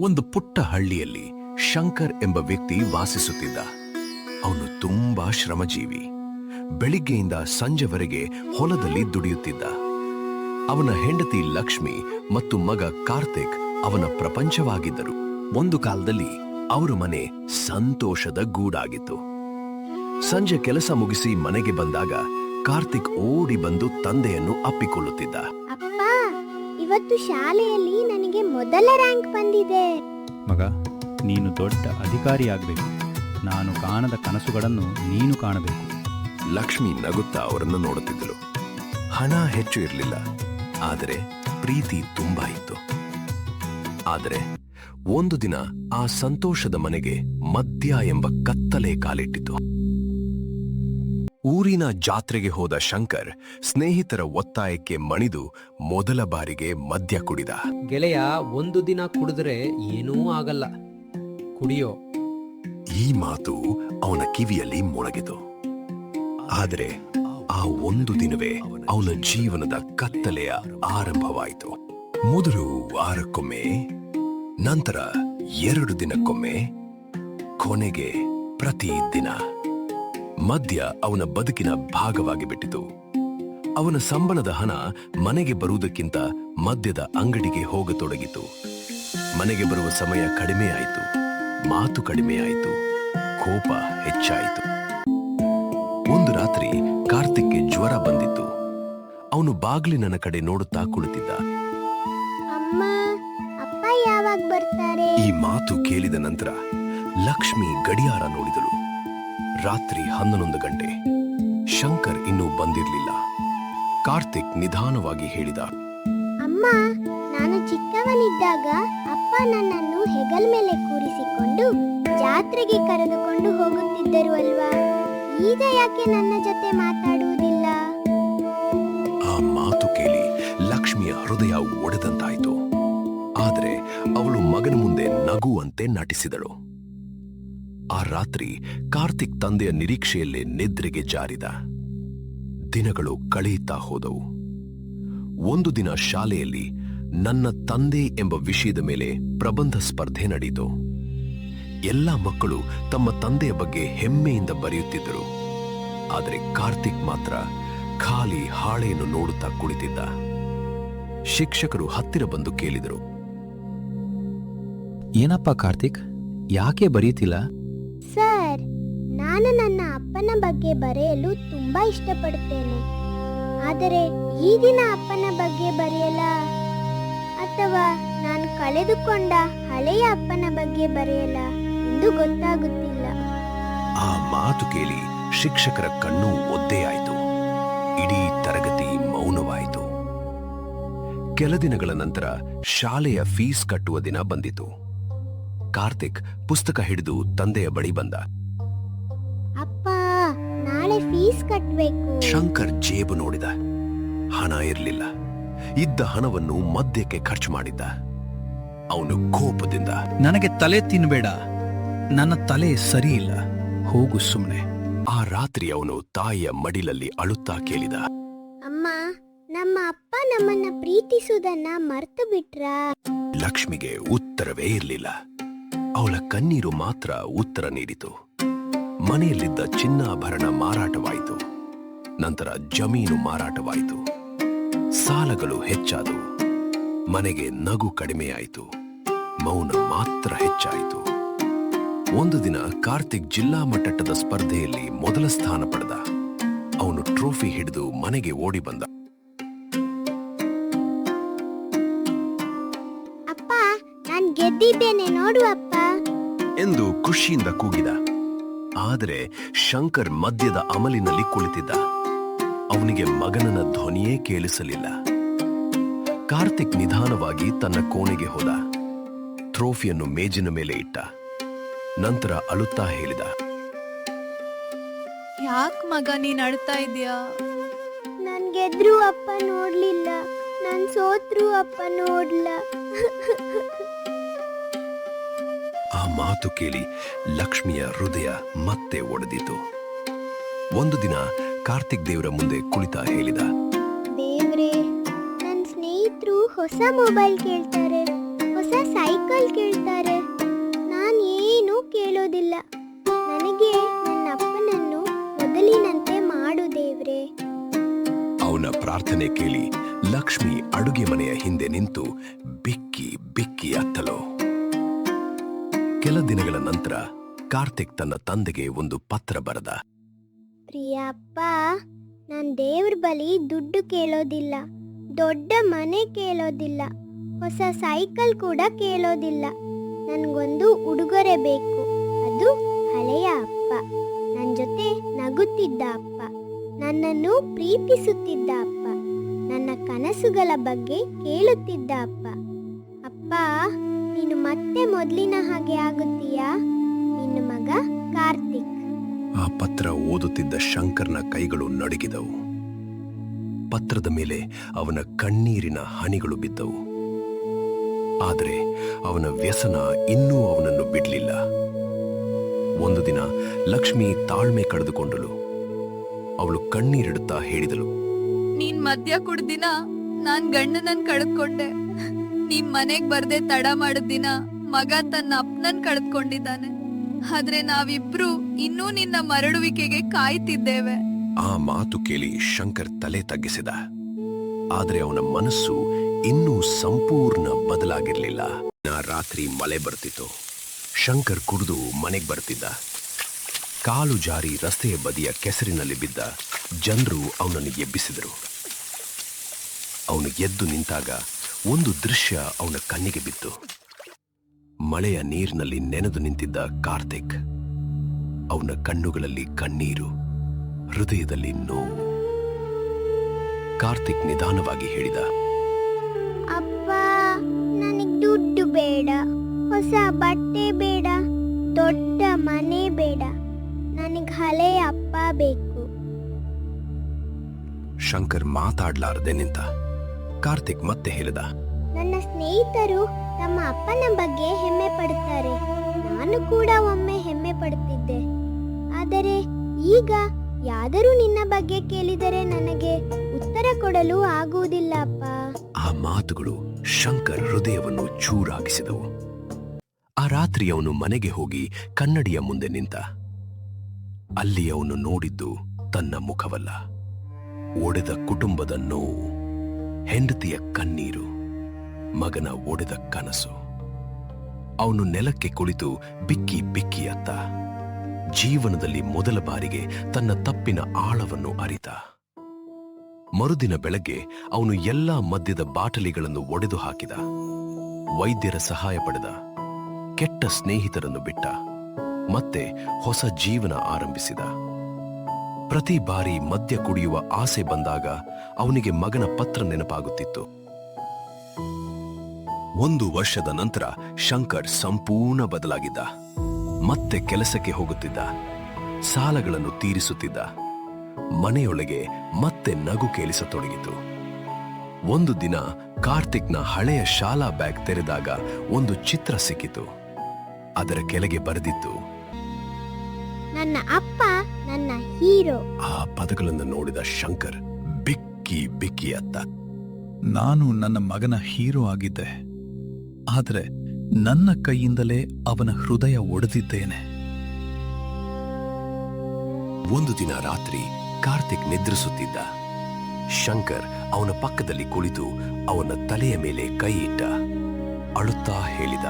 ಒಂದು ಪುಟ್ಟ ಹಳ್ಳಿಯಲ್ಲಿ ಶಂಕರ್ ಎಂಬ ವ್ಯಕ್ತಿ ವಾಸಿಸುತ್ತಿದ್ದ. ಅವನು ತುಂಬಾ ಶ್ರಮಜೀವಿ. ಬೆಳಿಗ್ಗೆಯಿಂದ ಸಂಜೆವರೆಗೆ ಹೊಲದಲ್ಲಿ ದುಡಿಯುತ್ತಿದ್ದ. ಅವನ ಹೆಂಡತಿ ಲಕ್ಷ್ಮಿ ಮತ್ತು ಮಗ ಕಾರ್ತಿಕ್ ಅವನ ಪ್ರಪಂಚವಾಗಿದ್ದರು. ಒಂದು ಕಾಲದಲ್ಲಿ ಅವರ ಮನೆ ಸಂತೋಷದ ಗೂಡಾಗಿತ್ತು. ಸಂಜೆ ಕೆಲಸ ಮುಗಿಸಿ ಮನೆಗೆ ಬಂದಾಗ ಕಾರ್ತಿಕ್ ಓಡಿ ಬಂದು ತಂದೆಯನ್ನು ಅಪ್ಪಿಕೊಳ್ಳುತ್ತಿದ್ದ. ಅಪ್ಪ, ಇವತ್ತು ಶಾಲೆಯಲ್ಲಿ ನನಗೆ ಮೊದಲ ರ್ಯಾಂಕ್ ಬಂದಿದೆ. ಮಗ, ನೀನು ದೊಡ್ಡ ಅಧಿಕಾರಿಯಾಗಬೇಕು. ನಾನು ಕಾಣದ ಕನಸುಗಳನ್ನು ನೀನು ಕಾಣಬೇಕು. ಲಕ್ಷ್ಮಿ ನಗುತ್ತಾ ಅವರನ್ನು ನೋಡುತ್ತಿದ್ದಳು. ಹಣ ಹೆಚ್ಚು ಇರಲಿಲ್ಲ, ಆದರೆ ಪ್ರೀತಿ ತುಂಬಾ ಇತ್ತು. ಆದರೆ ಒಂದು ದಿನ ಆ ಸಂತೋಷದ ಮನೆಗೆ ಮದ್ಯ ಎಂಬ ಕತ್ತಲೆ ಕಾಲಿಟ್ಟಿತು. ಊರಿನ ಜಾತ್ರೆಗೆ ಹೋದ ಶಂಕರ್ ಸ್ನೇಹಿತರ ಒತ್ತಾಯಕ್ಕೆ ಮಣಿದು ಮೊದಲ ಬಾರಿಗೆ ಮದ್ಯ ಕುಡಿದ. ಗೆಳೆಯ, ಒಂದು ದಿನ ಕುಡಿದ್ರೆ ಏನೂ ಆಗಲ್ಲ, ಕುಡಿಯೋ. ಈ ಮಾತು ಅವನ ಕಿವಿಯಲ್ಲಿ ಮೊಳಗಿತು. ಆದರೆ ಆ ಒಂದು ದಿನವೇ ಅವನ ಜೀವನದ ಕತ್ತಲೆಯ ಆರಂಭವಾಯಿತು. ಮೊದಲು ವಾರಕ್ಕೊಮ್ಮೆ, ನಂತರ 2 ದಿನಕ್ಕೊಮ್ಮೆ, ಕೊನೆಗೆ ಪ್ರತಿದಿನ ಮದ್ಯ ಅವನ ಬದುಕಿನ ಭಾಗವಾಗಿ ಬಿಟ್ಟಿತು. ಅವನ ಸಂಬಳದ ಹಣ ಮನೆಗೆ ಬರುವುದಕ್ಕಿಂತ ಮದ್ಯದ ಅಂಗಡಿಗೆ ಹೋಗತೊಡಗಿತು. ಮನೆಗೆ ಬರುವ ಸಮಯ ಕಡಿಮೆಯಾಯಿತು, ಮಾತು ಕಡಿಮೆಯಾಯಿತು, ಕೋಪ ಹೆಚ್ಚಾಯಿತು. ಒಂದು ರಾತ್ರಿ ಕಾರ್ತಿಕ್ಗೆ ಜ್ವರ ಬಂದಿತ್ತು. ಅವನು ಬಾಗಿಲಿನ ಕಡೆ ನೋಡುತ್ತಾ ಕುಳಿತಿದ್ದ. ಅಮ್ಮ, ಅಪ್ಪ ಯಾವಾಗ ಬರ್ತಾರೆ? ಈ ಮಾತು ಕೇಳಿದ ನಂತರ ಲಕ್ಷ್ಮಿ ಗಡಿಯಾರ ನೋಡಿದಳು. ರಾತ್ರಿ 11 ಗಂಟೆ. ಶಂಕರ್ ಇನ್ನೂ ಬಂದಿರಲಿಲ್ಲ. ಕಾರ್ತಿಕ್ ನಿಧಾನವಾಗಿ ಹೇಳಿದ, ಅಮ್ಮ, ನಾನು ಚಿಕ್ಕವನಿದ್ದಾಗ ಅಪ್ಪ ನನ್ನನ್ನು ಹೆಗಲ ಮೇಲೆ ಕೂರಿಸಿಕೊಂಡು ಜಾತ್ರೆಗೆ ಕರೆದುಕೊಂಡು ಹೋಗುತ್ತಿದ್ದರು ಅಲ್ವಾ? ಈಗ ಯಾಕೆ ನನ್ನ ಜೊತೆ ಮಾತಾಡುವುದಿಲ್ಲ? ಆ ಮಾತು ಕೇಳಿ ಲಕ್ಷ್ಮಿಯ ಹೃದಯ ಒಡೆದಂತಾಯಿತು. ಆದರೆ ಅವಳು ಮಗನ ಮುಂದೆ ನಗುವಂತೆ ನಟಿಸಿದಳು. ಆ ರಾತ್ರಿ ಕಾರ್ತಿಕ್ ತಂದೆಯ ನಿರೀಕ್ಷೆಯಲ್ಲೇ ನಿದ್ರೆಗೆ ಜಾರಿದ. ದಿನಗಳು ಕಳೆಯುತ್ತಾ ಹೋದವು. ಒಂದು ದಿನ ಶಾಲೆಯಲ್ಲಿ ನನ್ನ ತಂದೆ ಎಂಬ ವಿಷಯದ ಮೇಲೆ ಪ್ರಬಂಧ ಸ್ಪರ್ಧೆ ನಡೆಯಿತು. ಎಲ್ಲ ಮಕ್ಕಳು ತಮ್ಮ ತಂದೆಯ ಬಗ್ಗೆ ಹೆಮ್ಮೆಯಿಂದ ಬರೆಯುತ್ತಿದ್ದರು. ಆದರೆ ಕಾರ್ತಿಕ್ ಮಾತ್ರ ಖಾಲಿ ಹಾಳೆಯನ್ನು ನೋಡುತ್ತಾ ಕುಳಿತಿದ್ದ. ಶಿಕ್ಷಕರು ಹತ್ತಿರ ಬಂದು ಕೇಳಿದರು, ಏನಪ್ಪ ಕಾರ್ತಿಕ್, ಯಾಕೆ ಬರೀತಿಲ್ಲ? ಸರ್, ನಾನು ನನ್ನ ಅಪ್ಪನ ಬಗ್ಗೆ ಬರೆಯಲು ತುಂಬಾ ಇಷ್ಟಪಡುತ್ತೇನೆ. ಆದರೆ ಈ ದಿನ ಅಪ್ಪನ ಬಗ್ಗೆ ಬರೆಯಲ, ಅಥವಾ ನಾನು ಕಳೆದುಕೊಂಡ ಹಳೆಯ ಅಪ್ಪನ ಬಗ್ಗೆ ಬರೆಯಲ ಎಂದು ಗೊತ್ತಾಗುತ್ತಿಲ್ಲ. ಆ ಮಾತು ಕೇಳಿ ಶಿಕ್ಷಕರ ಕಣ್ಣು ಒದ್ದೆಯಾಯಿತು. ಇಡೀ ತರಗತಿ ಮೌನವಾಯಿತು. ಕೆಲ ದಿನಗಳ ನಂತರ ಶಾಲೆಯ ಫೀಸ್ ಕಟ್ಟುವ ದಿನ ಬಂದಿತು. ಕಾರ್ತಿಕ್ ಪುಸ್ತಕ ಹಿಡಿದು ತಂದೆಯ ಬಳಿ ಬಂದ. ಅಪ್ಪ, ನಾಳೆ ಫೀಸ್ ಕಟ್ಟಬೇಕು. ಶಂಕರ್ ಜೇಬು ನೋಡಿದ. ಹಣ ಇರಲಿಲ್ಲ. ಇದ್ದ ಹಣವನ್ನು ಮದ್ಯಕ್ಕೆ ಖರ್ಚು ಮಾಡಿದ್ದ. ಅವನು ಕೋಪದಿಂದ, ನನಗೆ ತಲೆ ತಿನ್ನಬೇಡ, ನನ್ನ ತಲೆ ಸರಿ ಇಲ್ಲ, ಹೋಗು ಸುಮ್ಮನೆ. ಆ ರಾತ್ರಿ ಅವನು ತಾಯಿಯ ಮಡಿಲಲ್ಲಿ ಅಳುತ್ತಾ ಕೇಳಿದ, ಅಮ್ಮ, ನಮ್ಮ ಅಪ್ಪ ನಮ್ಮನ್ನ ಪ್ರೀತಿಸುವುದನ್ನ ಮರ್ತು ಬಿಟ್ರಾ? ಲಕ್ಷ್ಮಿಗೆ ಉತ್ತರವೇ ಇರಲಿಲ್ಲ. ಅವಳ ಕಣ್ಣೀರು ಮಾತ್ರ ಉತ್ತರ ನೀಡಿತು. ಮನೆಯಲ್ಲಿದ್ದ ಚಿನ್ನಾಭರಣ ಮಾರಾಟವಾಯಿತು. ನಂತರ ಜಮೀನು ಮಾರಾಟವಾಯಿತು. ಸಾಲಗಳು ಹೆಚ್ಚಾದವು. ಮನೆಗೆ ನಗು ಕಡಿಮೆಯಾಯಿತು. ಮೌನ ಮಾತ್ರ ಹೆಚ್ಚಾಯಿತು. ಒಂದು ದಿನ ಕಾರ್ತಿಕ್ ಜಿಲ್ಲಾ ಮಟ್ಟದ ಸ್ಪರ್ಧೆಯಲ್ಲಿ ಮೊದಲ ಸ್ಥಾನ ಪಡೆದ. ಅವನು ಟ್ರೋಫಿ ಹಿಡಿದು ಮನೆಗೆ ಓಡಿ ಬಂದ. ಅಪ್ಪ, ನಾನ್ ಗೆದ್ದಿದ್ದೇನೆ ನೋಡು ಅಪ್ಪ ಎಂದು ಖುಷಿಯಿಂದ ಕೂಗಿದ. ಆದರೆ ಶಂಕರ್ ಮದ್ಯದ ಅಮಲಿನಲ್ಲಿ ಕುಳಿತಿದ್ದ. ಅವನಿಗೆ ಮಗನನ್ನ ಧ್ವನಿಯೇ ಕೇಳಿಸಲಿಲ್ಲ. ಕಾರ್ತಿಕ್ ನಿಧಾನವಾಗಿ ತನ್ನ ಕೋಣೆಗೆ ಹೋದ. ಟ್ರೋಫಿಯನ್ನು ಮೇಜಿನ ಮೇಲೆ ಇಟ್ಟ. ನಂತರ ಅಳುತ್ತಾ ಹೇಳಿದ, ಯಾಕ್ ಮಗ ನೀನ್ ಅಳ್ತಾ ಇದೀಯಾ? ನಾನ್ ಗೆದ್ರು ಅಪ್ಪ ನೋಡ್ಲಿಲ್ಲ, ನಾನ್ ಸೋತ್ರು ಅಪ್ಪ ನೋಡ್ಲ. ಆ ಮಾತು ಕೇಳಿ ಲಕ್ಷ್ಮಿಯ ಹೃದಯ ಮತ್ತೆ ಒಡೆದಿತು. ಒಂದು ದಿನ ಕಾರ್ತಿಕ್ ದೇವರ ಮುಂದೆ ಕುಳಿತಾ ಹೇಳಿದ, ದೇವ್ರೇ, ನನ್ ಸ್ನೇಹಿತರು ಹೊಸ ಮೊಬೈಲ್ ಕೇಳ್ತಾರೆ, ಹೊಸ ಸೈಕಲ್ ಕೇಳ್ತಾರೆ. ನಾನು ಏನೂ ಕೇಳೋದಿಲ್ಲ. ನನಗೆ ನನ್ನ ಅಪ್ಪನನ್ನು ಮೊದಲಿನಂತೆ ಮಾಡು ದೇವ್ರೆ. ಅವನ ಪ್ರಾರ್ಥನೆ ಕೇಳಿ ಲಕ್ಷ್ಮಿ ಅಡುಗೆ ಮನೆಯ ಹಿಂದೆ ನಿಂತು ಬಿಕ್ಕಿ ಬಿಕ್ಕಿ ಅತ್ತಲು. ಕೆಲ ದಿನಗಳ ನಂತರ ಕಾರ್ತಿಕ್ ತನ್ನ ತಂದೆಗೆ ಒಂದು ಪತ್ರ ಬರೆದ. ಪ್ರಿಯ ಅಪ್ಪ, ನಾನು ದೇವ್ರ ಬಳಿ ದುಡ್ಡು ಕೇಳೋದಿಲ್ಲ, ದೊಡ್ಡ ಮನೆ ಕೇಳೋದಿಲ್ಲ, ಹೊಸ ಸೈಕಲ್ ಕೂಡ ಕೇಳೋದಿಲ್ಲ. ನನಗೊಂದು ಉಡುಗೊರೆ ಬೇಕು. ಅದು ಹಳೆಯ ಅಪ್ಪ, ನನ್ನ ಜೊತೆ ನಗುತ್ತಿದ್ದ ಅಪ್ಪ, ನನ್ನನ್ನು ಪ್ರೀತಿಸುತ್ತಿದ್ದ ಅಪ್ಪ, ನನ್ನ ಕನಸುಗಳ ಬಗ್ಗೆ ಕೇಳುತ್ತಿದ್ದ ಅಪ್ಪ. ಅಪ್ಪ, ನೀನು ಮತ್ತೆ ಮೊದಲಿನ ಹಾಗೆ ಆಗುತ್ತೀಯಾ? ನಿನ್ನ ಮಗ ಕಾರ್ತಿಕ್. ಆ ಪತ್ರ ಓದುತ್ತಿದ್ದ ಶಂಕರ್ನ ಕೈಗಳು ನಡುಗಿದವು. ಪತ್ರದ ಮೇಲೆ ಅವನ ಕಣ್ಣೀರಿನ ಹನಿಗಳು ಬಿದ್ದವು. ಆದರೆ ಅವನ ವ್ಯಸನ ಇನ್ನೂ ಅವನನ್ನು ಬಿಡಲಿಲ್ಲ. ಒಂದು ದಿನ ಲಕ್ಷ್ಮಿ ತಾಳ್ಮೆ ಕಳೆದುಕೊಂಡಳು. ಅವಳು ಕಣ್ಣೀರಿಡುತ್ತಾ ಹೇಳಿದಳು, ನೀನ್ ಮದ್ಯ ಕುಡ್ದಿನ ನಾನ್ ಗಂಡನನ್ ಕಳೆದ್ಕೊಂಡೆ. ನೀನ್ ಮನೆಗ್ ಬರ್ದೆ ತಡ ಮಾಡಿದ ದಿನ ಮಗ ತನ್ನ ಅಪ್ಪನನ್ ಕಳೆದ್ಕೊಂಡಿದ್ದಾನೆ. ಆದ್ರೆ ನಾವಿಬ್ರು ಇನ್ನೂ ನಿನ್ನ ಮರಳುವಿಕೆಗೆ ಕಾಯ್ತಿದ್ದೇವೆ. ಆ ಮಾತು ಕೇಳಿ ಶಂಕರ್ ತಲೆ ತಗ್ಗಿಸಿದ. ಆದರೆ ಅವನ ಮನಸ್ಸು ಇನ್ನೂ ಸಂಪೂರ್ಣ ಬದಲಾಗಿರ್ಲಿಲ್ಲ. ರಾತ್ರಿ ಮಳೆ ಬರ್ತಿತ್ತು. ಶಂಕರ್ ಕುಡಿದು ಮನೆಗೆ ಬರ್ತಿದ್ದ. ಕಾಲು ಜಾರಿ ರಸ್ತೆಯ ಬದಿಯ ಕೆಸರಿನಲ್ಲಿ ಬಿದ್ದ ಜನರು ಅವನನ್ನು ಎಬ್ಬಿಸಿದರು. ಅವನು ಎದ್ದು ನಿಂತಾಗ ಒಂದು ದೃಶ್ಯ ಅವನ ಕಣ್ಣಿಗೆ ಬಿತ್ತು. ಮಳೆಯ ನೀರಿನಲ್ಲಿ ನೆನೆದು ನಿಂತಿದ್ದ ಕಾರ್ತಿಕ್. ಅವನ ಕಣ್ಣುಗಳಲ್ಲಿ ಕಣ್ಣೀರು, ಹೃದಯದಲ್ಲಿ ನೋವು. ಕಾರ್ತಿಕ್ ನಿಧಾನವಾಗಿ ಹೇಳಿದ, ಅಪ್ಪ, ನನಗೆ ದುಡ್ಡು ಬೇಡ, ಹೊಸ ಬಟ್ಟೆ ಬೇಡ, ದೊಡ್ಡ ಮನೆ ಬೇಡ. ನನಗೆ ಹಳೆಯ ಅಪ್ಪ ಬೇಕು. ಶಂಕರ್ ಮಾತಾಡ್ಲಾರದೆ ನಿಂತ. ಕಾರ್ತಿಕ್ ಮತ್ತೆ ಹೇಳಿದ, ನನ್ನ ಸ್ನೇಹಿತರು ತಮ್ಮ ಅಪ್ಪನ ಬಗ್ಗೆ ಹೆಮ್ಮೆ ಪಡುತ್ತಾರೆ. ನಾನು ಕೂಡ ಒಮ್ಮೆ ಹೆಮ್ಮೆ ಪಡುತ್ತಿದ್ದೆ. ಆದರೆ ಈಗ ಯಾದರೂ ನಿನ್ನ ಬಗ್ಗೆ ಕೇಳಿದರೆ ನನಗೆ ಉತ್ತರ ಕೊಡಲು ಆಗುವುದಿಲ್ಲ ಅಪ್ಪ. ಆ ಮಾತುಗಳು ಶಂಕರ್ ಹೃದಯವನ್ನು ಚೂರಾಗಿಸಿದವು. ಆ ರಾತ್ರಿ ಅವನು ಮನೆಗೆ ಹೋಗಿ ಕನ್ನಡಿಯ ಮುಂದೆ ನಿಂತ. ಅಲ್ಲಿ ಅವನು ನೋಡಿದ್ದು ತನ್ನ ಮುಖವಲ್ಲ, ಒಡೆದ ಕುಟುಂಬದ ನೋವು, ಹೆಂಡತಿಯ ಕಣ್ಣೀರು, ಮಗನ ಒಡೆದ ಕನಸು. ಅವನು ನೆಲಕ್ಕೆ ಕುಳಿತು ಬಿಕ್ಕಿ ಬಿಕ್ಕಿ ಅತ್ತ. ಜೀವನದಲ್ಲಿ ಮೊದಲ ಬಾರಿಗೆ ತನ್ನ ತಪ್ಪಿನ ಆಳವನ್ನು ಅರಿತ. ಮರುದಿನ ಬೆಳಗ್ಗೆ ಅವನು ಎಲ್ಲಾ ಮದ್ಯದ ಬಾಟಲಿಗಳನ್ನು ಒಡೆದು ಹಾಕಿದ. ವೈದ್ಯರ ಸಹಾಯ ಪಡೆದ. ಕೆಟ್ಟ ಸ್ನೇಹಿತರನ್ನು ಬಿಟ್ಟ. ಮತ್ತೆ ಹೊಸ ಜೀವನ ಆರಂಭಿಸಿದ. ಪ್ರತಿ ಬಾರಿ ಮದ್ಯ ಕುಡಿಯುವ ಆಸೆ ಬಂದಾಗ ಅವನಿಗೆ ಮಗನ ಪತ್ರ ನೆನಪಾಗುತ್ತಿತ್ತು. 1 ವರ್ಷದ ನಂತರ ಶಂಕರ್ ಸಂಪೂರ್ಣ ಬದಲಾಗಿದ್ದ. ಮತ್ತೆ ಕೆಲಸಕ್ಕೆ ಹೋಗುತ್ತಿದ್ದ. ಸಾಲಗಳನ್ನು ತೀರಿಸುತ್ತಿದ್ದ. ಮನೆಯೊಳಗೆ ಮತ್ತೆ ನಗು ಕೇಳಿಸತೊಡಗಿತು. ಒಂದು ದಿನ ಕಾರ್ತಿಕ್ನ ಹಳೆಯ ಶಾಲಾ ಬ್ಯಾಗ್ ತೆರೆದಾಗ ಒಂದು ಚಿತ್ರ ಸಿಕ್ಕಿತು. ಅದರ ಕೆಳಗೆ ಬರೆದಿತ್ತು, ನನ್ನ ಅಪ್ಪ ನನ್ನ ಹೀರೋ. ಆ ಪದಗಳನ್ನು ನೋಡಿದ ಶಂಕರ್ ಬಿಕ್ಕಿ ಬಿಕ್ಕಿ ಅತ್ತ. ನಾನು ನನ್ನ ಮಗನ ಹೀರೋ ಆಗಿದ್ದೆ, ಆದರೆ ನನ್ನ ಕೈಯಿಂದಲೇ ಅವನ ಹೃದಯ ಒಡೆದಿದ್ದೇನೆ. ಒಂದು ದಿನ ರಾತ್ರಿ ಕಾರ್ತಿಕ್ ನಿದ್ರಿಸುತ್ತಿದ್ದ. ಶಂಕರ್ ಅವನ ಪಕ್ಕದಲ್ಲಿ ಕುಳಿತು ಅವನ ತಲೆಯ ಮೇಲೆ ಕೈ ಇಟ್ಟ. ಅಳುತ್ತಾ ಹೇಳಿದ,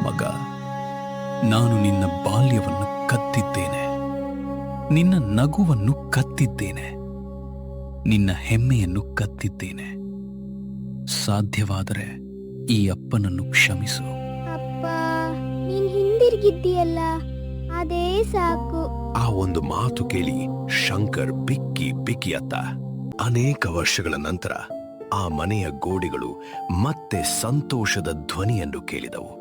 ಮಗ, ನಾನು ನಿನ್ನ ಬಾಲ್ಯವನ್ನು ಕತ್ತಿದ್ದೇನೆ, ನಿನ್ನ ನಗುವನ್ನು ಕತ್ತಿದ್ದೇನೆ, ನಿನ್ನ ಹೆಮ್ಮೆಯನ್ನು ಕತ್ತಿದ್ದೇನೆ. ಸಾಧ್ಯವಾದರೆ ಈ ಅಪ್ಪನನ್ನು ಕ್ಷಮಿಸು. ಅಪ್ಪ, ನೀನ್ ಹಿಂದಿರುಗಿದ್ದೀಯಲ್ಲ, ಅದೇ ಸಾಕು. ಆ ಒಂದು ಮಾತು ಕೇಳಿ ಶಂಕರ್ ಬಿಕ್ಕಿ ಬಿಕ್ಕಿ ಅತ್ತ. ಅನೇಕ ವರ್ಷಗಳ ನಂತರ ಆ ಮನೆಯ ಗೋಡೆಗಳು ಮತ್ತೆ ಸಂತೋಷದ ಧ್ವನಿಯನ್ನು ಕೇಳಿದವು.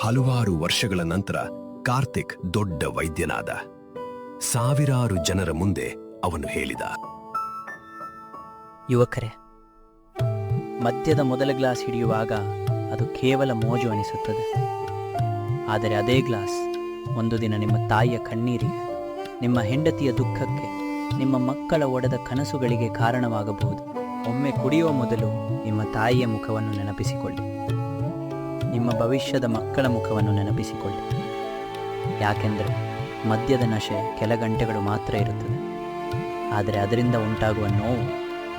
ಹಲವಾರು ವರ್ಷಗಳ ನಂತರ ಕಾರ್ತಿಕ್ ದೊಡ್ಡ ವೈದ್ಯನಾದ. ಸಾವಿರಾರು ಜನರ ಮುಂದೆ ಅವನು ಹೇಳಿದ, ಯುವಕರೇ, ಮದ್ಯದ ಮೊದಲ ಗ್ಲಾಸ್ ಹಿಡಿಯುವಾಗ ಅದು ಕೇವಲ ಮೋಜು ಅನಿಸುತ್ತದೆ. ಆದರೆ ಅದೇ ಗ್ಲಾಸ್ ಒಂದು ದಿನ ನಿಮ್ಮ ತಾಯಿಯ ಕಣ್ಣೀರಿಗೆ, ನಿಮ್ಮ ಹೆಂಡತಿಯ ದುಃಖಕ್ಕೆ, ನಿಮ್ಮ ಮಕ್ಕಳ ಒಡೆದ ಕನಸುಗಳಿಗೆ ಕಾರಣವಾಗಬಹುದು. ಒಮ್ಮೆ ಕುಡಿಯುವ ಮೊದಲು ನಿಮ್ಮ ತಾಯಿಯ ಮುಖವನ್ನು ನೆನಪಿಸಿಕೊಳ್ಳಿ. ನಿಮ್ಮ ಭವಿಷ್ಯದ ಮಕ್ಕಳ ಮುಖವನ್ನು ನೆನಪಿಸಿಕೊಳ್ಳಿ. ಯಾಕೆಂದರೆ ಮದ್ಯದ ನಶೆ ಕೆಲ ಗಂಟೆಗಳು ಮಾತ್ರ ಇರುತ್ತದೆ, ಆದರೆ ಅದರಿಂದ ಉಂಟಾಗುವ ನೋವು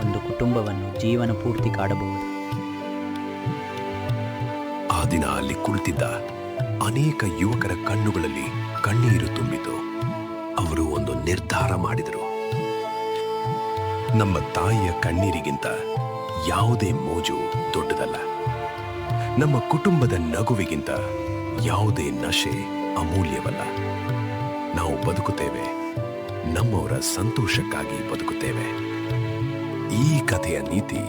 ಒಂದು ಕುಟುಂಬವನ್ನು ಜೀವನ ಪೂರ್ತಿ ಕಾಡಬಹುದು. ಆ ದಿನ ಅಲ್ಲಿ ಕುಳಿತಿದ್ದ ಅನೇಕ ಯುವಕರ ಕಣ್ಣುಗಳಲ್ಲಿ ಕಣ್ಣೀರು ತುಂಬಿತು. ಅವರು ಒಂದು ನಿರ್ಧಾರ ಮಾಡಿದರು. ನಮ್ಮ ತಾಯಿಯ ಕಣ್ಣೀರಿಗಿಂತ ಯಾವುದೇ ಮೋಜು ದೊಡ್ಡದಲ್ಲ. ನಮ್ಮ ಕುಟುಂಬದ ನಗುವಿಗಿಂತ ಯಾವುದೇ ನಶೆ ಅಮೂಲ್ಯವಲ್ಲ. ನಾವು ಬದುಕುತ್ತೇವೆ, ನಮ್ಮವರ ಸಂತೋಷಕ್ಕಾಗಿ ಬದುಕುತ್ತೇವೆ. ಈ ಕಥೆಯ ನೀತಿ: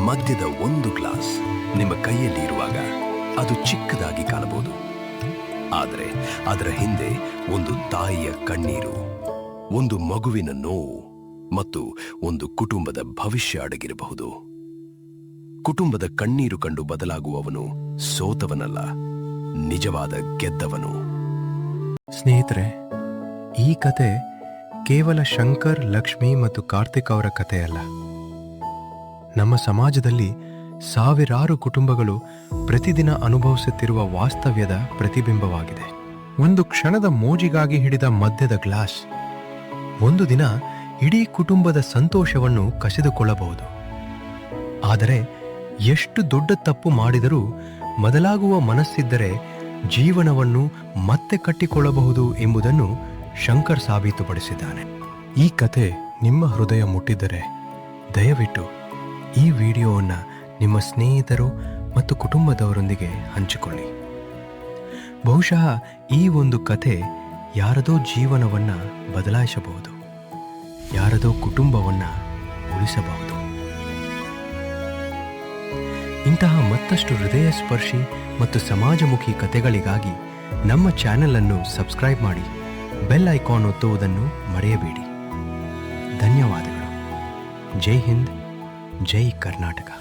ಮದ್ಯದ ಒಂದು ಗ್ಲಾಸ್ ನಿಮ್ಮ ಕೈಯಲ್ಲಿ ಇರುವಾಗ ಅದು ಚಿಕ್ಕದಾಗಿ ಕಾಣಬಹುದು, ಆದರೆ ಅದರ ಹಿಂದೆ ಒಂದು ತಾಯಿಯ ಕಣ್ಣೀರು, ಒಂದು ಮಗುವಿನ ನೋವು ಮತ್ತು ಒಂದು ಕುಟುಂಬದ ಭವಿಷ್ಯ ಅಡಗಿರಬಹುದು. ಕುಟುಂಬದ ಕಣ್ಣೀರು ಕಂಡು ಬದಲಾಗುವವನು ಸೋತವನಲ್ಲ, ನಿಜವಾದ ಗೆದ್ದವನು. ಸ್ನೇಹಿತರೆ, ಈ ಕತೆ ಕೇವಲ ಶಂಕರ್, ಲಕ್ಷ್ಮಿ ಮತ್ತು ಕಾರ್ತಿಕ್ ಅವರ ಕಥೆಯಲ್ಲ. ನಮ್ಮ ಸಮಾಜದಲ್ಲಿ ಸಾವಿರಾರು ಕುಟುಂಬಗಳು ಪ್ರತಿದಿನ ಅನುಭವಿಸುತ್ತಿರುವ ವಾಸ್ತವ್ಯದ ಪ್ರತಿಬಿಂಬವಾಗಿದೆ. ಒಂದು ಕ್ಷಣದ ಮೋಜಿಗಾಗಿ ಹಿಡಿದ ಮದ್ಯದ ಗ್ಲಾಸ್ ಒಂದು ದಿನ ಇಡೀ ಕುಟುಂಬದ ಸಂತೋಷವನ್ನು ಕಸಿದುಕೊಳ್ಳಬಹುದು. ಆದರೆ ಎಷ್ಟು ದೊಡ್ಡ ತಪ್ಪು ಮಾಡಿದರೂ ಬದಲಾಗುವ ಮನಸ್ಸಿದ್ದರೆ ಜೀವನವನ್ನು ಮತ್ತೆ ಕಟ್ಟಿಕೊಳ್ಳಬಹುದು ಎಂಬುದನ್ನು ಶಂಕರ್ ಸಾಬೀತುಪಡಿಸಿದ್ದಾನೆ. ಈ ಕತೆ ನಿಮ್ಮ ಹೃದಯ ಮುಟ್ಟಿದ್ದರೆ ದಯವಿಟ್ಟು ಈ ವಿಡಿಯೋವನ್ನು ನಿಮ್ಮ ಸ್ನೇಹಿತರು ಮತ್ತು ಕುಟುಂಬದವರೊಂದಿಗೆ ಹಂಚಿಕೊಳ್ಳಿ. ಬಹುಶಃ ಈ ಒಂದು ಕತೆ ಯಾರದೋ ಜೀವನವನ್ನು ಬದಲಾಯಿಸಬಹುದು, ಯಾರದೋ ಕುಟುಂಬವನ್ನು ಉಳಿಸಬಹುದು. ಇಂತಹ ಮತ್ತಷ್ಟು ಹೃದಯ ಸ್ಪರ್ಶಿ ಮತ್ತು ಸಮಾಜಮುಖಿ ಕಥೆಗಳಿಗಾಗಿ ನಮ್ಮ ಚಾನೆಲ್ ಅನ್ನು ಸಬ್ಸ್ಕ್ರೈಬ್ ಮಾಡಿ, ಬೆಲ್ ಐಕಾನ್ ಒತ್ತುವುದನ್ನು ಮರೆಯಬೇಡಿ. ಧನ್ಯವಾದಗಳು. ಜೈ ಹಿಂದ್, ಜೈ ಕರ್ನಾಟಕ.